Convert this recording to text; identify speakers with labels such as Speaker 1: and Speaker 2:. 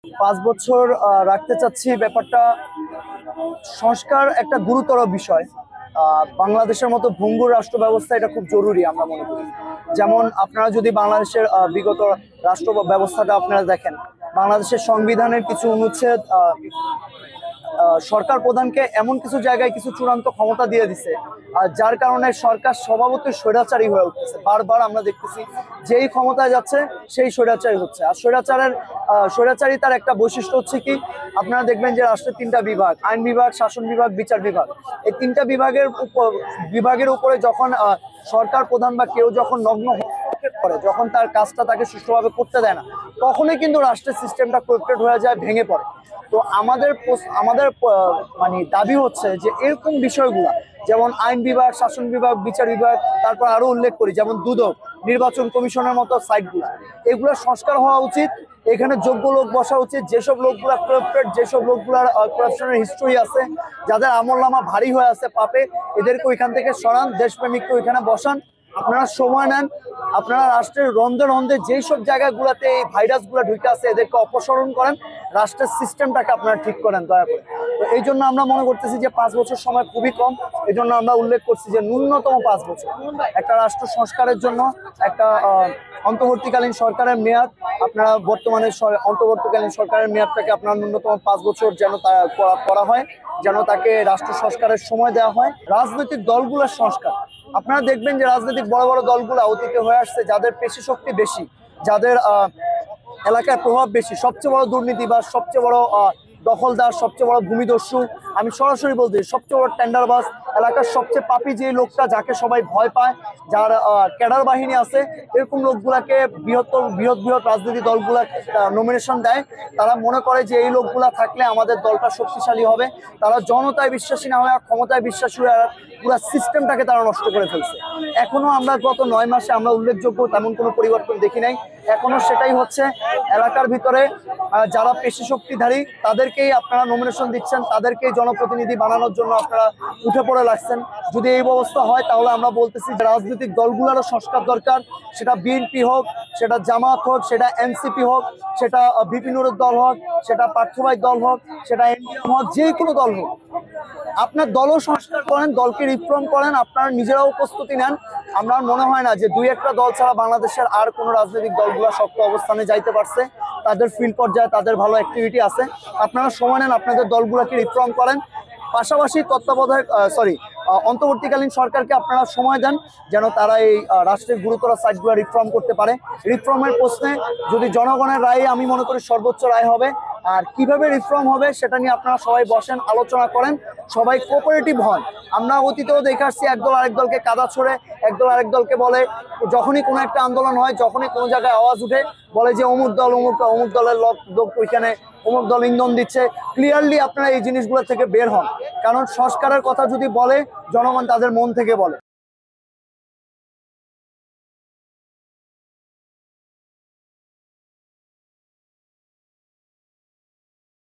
Speaker 1: 5 বছর রাখতে চাচ্ছি ব্যাপারটা। সংস্কার একটা গুরুতর বিষয়। বাংলাদেশের মতো ভঙ্গুর রাষ্ট্র ব্যবস্থা এটা খুব জরুরি আমরা মনে করি। যেমন আপনারা যদি বাংলাদেশের বিগত রাষ্ট্র ব্যবস্থাটা আপনারা দেখেন, বাংলাদেশের সংবিধানের কিছু অনুচ্ছেদ সরকার প্রধানকে এমন কিছু জায়গায় কিছু চূড়ান্ত ক্ষমতা দিয়ে দিছে, যার কারণে সরকার স্বভাবতই স্বৈরাচারী হয়ে উঠতেছে। বারবার আমরা দেখতেছি যেই ক্ষমতায় যাচ্ছে সেই স্বৈরাচারী হচ্ছে। আর স্বৈরাচারিতার একটা বৈশিষ্ট্য হচ্ছে কি, আপনারা দেখবেন যে রাষ্ট্রের 3টা বিভাগ, আইন বিভাগ, শাসন বিভাগ, বিচার বিভাগ, এই 3টা বিভাগের উপরে যখন সরকার প্রধান বা কেউ যখন নগ্ন করে, যখন তার কাজটা তাকে সুষ্ঠুভাবে করতে দেয় না, তখনই কিন্তু রাষ্ট্রের সিস্টেমটা করাপ্টেড হয়ে যায়, ভেঙে পড়ে। তো আমাদের মানে দাবি হচ্ছে যে এরকম বিষয়গুলা, যেমন আইন বিভাগ, শাসন বিভাগ, বিচার বিভাগ, তারপর আরো উল্লেখ করি যেমন দুদক, নির্বাচন কমিশনের মতো সাইটগুলা, এগুলো সংস্কার হওয়া উচিত। এখানে যোগ্য লোক বসা উচিত, যেসব লোকগুলা করাপ্টেড, যেসব লোকগুলার করাপশনের হিস্ট্রি আছে, যাদের আমলনামা ভারী হয়ে আছে পাপে, এদেরকে ওইখান থেকে সরান, দেশপ্রেমিককে ওইখানে বসান। আপনারা সময় নেন, আপনারা রাষ্ট্রের রন্ধে রন্ধে যেই সব জায়গাগুলোতে এই ভাইরাসগুলো ঢুকে আছে এদেরকে অপসারণ করেন, রাষ্ট্রের সিস্টেমটাকে আপনারা ঠিক করেন দয়া করে। তো এই জন্য আমরা মনে করতেছি যে 5 বছর সময় খুবই কম। এই জন্য আমরা উল্লেখ করছি যে ন্যূনতম 5 বছর একটা রাষ্ট্র সংস্কারের জন্য। একটা অন্তর্বর্তীকালীন সরকারের মেয়াদ, আপনারা বর্তমানে অন্তর্বর্তীকালীন সরকারের মেয়াদটাকে আপনারা ন্যূনতম 5 বছর যেন করা হয়, যেন তাকে রাষ্ট্র সংস্কারের সময় দেওয়া হয়। রাজনৈতিক দলগুলোর সংস্কার, আপনারা দেখবেন যে রাজনৈতিক বড় বড় দলগুলো অতীতে হয়ে আসছে, যাদের পেশি শক্তি বেশি, যাদের এলাকায় প্রভাব বেশি, সবচেয়ে বড় দুর্নীতিবাজ, সবচেয়ে বড় দখলদার, সবচেয়ে বড় ভূমিদস্যু, আমি সরাসরি বলতে সবচেয়ে বড় টেন্ডারবাজ, এলাকার সবচেয়ে পাপী যে লোকটা, যাকে সবাই ভয় পায়, যার ক্যাডার বাহিনী আছে, এরকম লোকগুলাকে বৃহৎ রাজনৈতিক দলগুলা নমিনেশন দেয়। তারা মনে করে যে এই লোকগুলা থাকলে আমাদের দলটা শক্তিশালী হবে। তারা জনতায় বিশ্বাসী না হয়ে ক্ষমতায় বিশ্বাসী হয়ে পুরো সিস্টেমটাকে তারা নষ্ট করে ফেলছে। এখনো আমরা গত 9 মাসে আমরা উল্লেখযোগ্য তেমন কোনো পরিবর্তন দেখি নাই। এখনো সেটাই হচ্ছে। এলাকার ভিতরে যারা পেশি শক্তিধারী তাদেরকেই আপনারা নমিনেশন দিচ্ছেন, তাদেরকেই জনপ্রতিনিধি বানানোর জন্য আপনারা উঠে পড়ে লাগছেন। যদি এই ব্যবস্থা হয় তাহলে আমরা বলতেছি যে রাজনৈতিক দলগুলোরও সংস্কার দরকার। সেটা বিএনপি হোক, সেটা জামাত হোক, সেটা এনসিপি হোক, সেটা ভিপি নুরের দল হোক, সেটা পার্থভাই দল হোক, সেটা এনডিএম হোক, যে কোনো দল হোক, আপনার দলও সংস্কার করেন, দলকে রিফর্ম করেন, আপনারা নিজেরাও প্রস্তুতি নেন। আমার মনে হয় না যে 2-1টা দল ছাড়া বাংলাদেশের আর কোনো রাজনৈতিক দলগুলো শক্ত অবস্থানে যাইতে পারছে। তাদের ফিল্ড পর্যায়ে তাদের ভালো অ্যাক্টিভিটি আছে। আপনারা সময় নেন, আপনাদের দলগুলোকে রিফর্ম করেন। পাশাপাশি অন্তর্বর্তীকালীন সরকারকে আপনারা সময় দেন, যেন তারা এই রাষ্ট্রের গুরুতর সাইটগুলো রিফর্ম করতে পারে। রিফর্মের প্রশ্নে যদি জনগণের রায়, আমি মনে করি সর্বোচ্চ রায় হবে। আর কিভাবে রিফর্ম হবে সেটা নিয়ে আপনারা সবাই বসেন, আলোচনা করেন, সবাই কোঅপারেটিভ হন। আমরা অতীতেও দেখে আসছি একদল আরেক দলকে কাদা ছড়ে, একদল আরেক দলকে বলে, যখনই কোনো একটা আন্দোলন হয়, যখনই কোনো জায়গায় আওয়াজ উঠে, বলে যে অমুক দলের লোক ওইখানে অমুক দল ইন্ধন দিচ্ছে। ক্লিয়ারলি আপনারা এই জিনিসগুলো থেকে বের হন, কারণ সংস্কারের কথা যদি বলে জনগণ তাদের মন থেকে বলে।